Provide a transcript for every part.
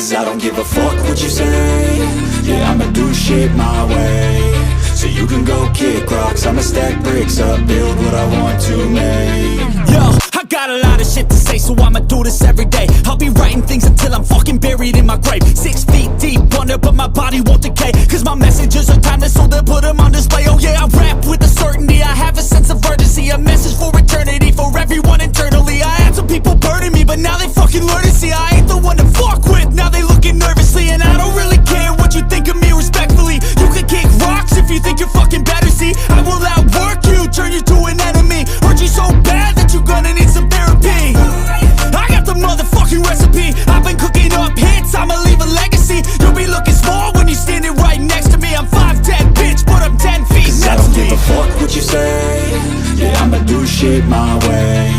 Cause I don't give a fuck what you say. Yeah, I'ma do shit my way. So you can go kick rocks, I'ma stack bricks up, build what I want to make. Yo, I got a lot of shit to say, so I'ma do this every day. I'll be writing things until I'm fucking buried in my grave. 6 feet deep under, but my body won't decay. Cause my messages are timeless, so they'll put them on display. Oh yeah, I rap with a certainty, I have a sense of urgency. A message for eternity, for everyone internally. I had some people burning me, but now they fucking learn to see I ain't the one to fuck with, now they looking nervously. And I don't really care what you think of me, respectfully. You can kick rocks if you think you're fucking better, see. I will outwork you, turn you to an enemy. Hurt you so bad that you're gonna need some therapy. I got the motherfucking recipe, I've been cooking up hits, I'ma leave a legacy. You'll be looking small when you're standing right next to me. I'm 5'10", bitch, but I'm 10 feet next to me. I don't give a fuck what you say. Yeah, I'ma do shit my way.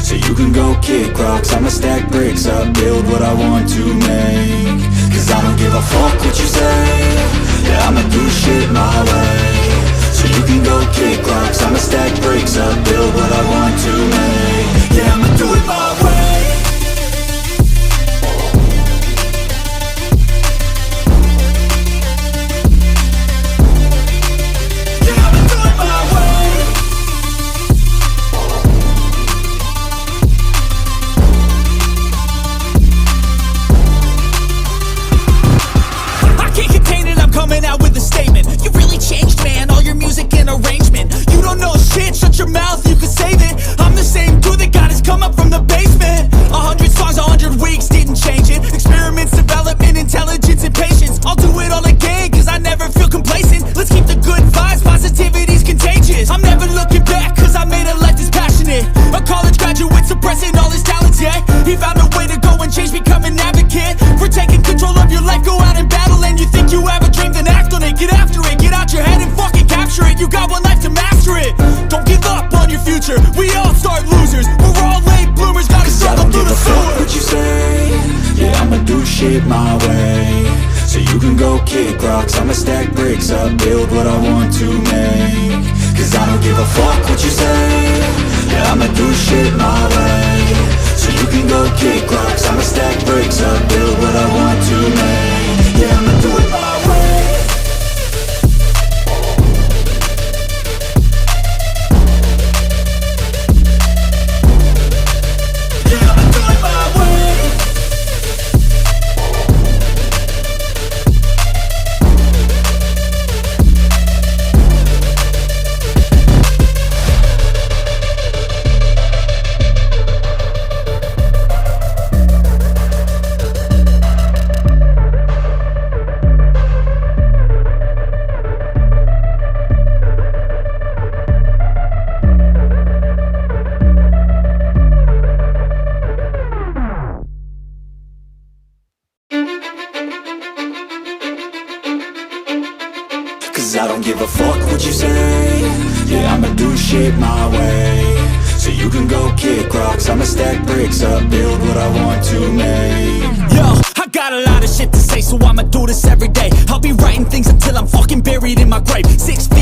So you can go kick rocks, I'ma stack bricks up, build what I want to make. Cause I don't give a fuck what you say. Yeah, I'ma do shit my way. So you can go kick rocks, I'ma stack bricks up, build what I want to make. Yeah, I'ma do it my way. Coming out with a statement. You really changed, man, all your music and arrangement. You don't know shit, shut your mouth, you can save it. I'm the same dude that got his come up from the basement. 100 songs, 100 weeks, didn't change it. Experiments, development, intelligence, and patience. I'll do it all again, cause I never feel complacent. Let's keep the good vibes, positivity's contagious. I'm never looking back, cause I made a life that's passionate. A college graduate suppressing all his talents, yeah. He found a way to go and change, become an advocate for taking control of your life, go out and battle. And you think you have a dream, then act on it, get after it, get out your head and fucking capture it. You got one life to master it. Don't give up on your future, we all start losers. We're all late bloomers, gotta struggle through the sewer. Fuck what you say. Yeah, I'ma do shit my way. So you can go kick rocks, I'ma stack bricks up, build what I want to make. Cause I don't give a fuck what you say. Yeah, I'ma do shit my way. So you can go kick rocks, I'ma stack bricks up, build what I want to make. Yeah, I'ma do it my way. Cause I don't give a fuck what you say. Yeah, I'ma do shit my way. So you can go kick rocks, I'ma stack bricks up, build what I want to make. Yo, I got a lot of shit to say, so I'ma do this every day. I'll be writing things until I'm fucking buried in my grave. 6 feet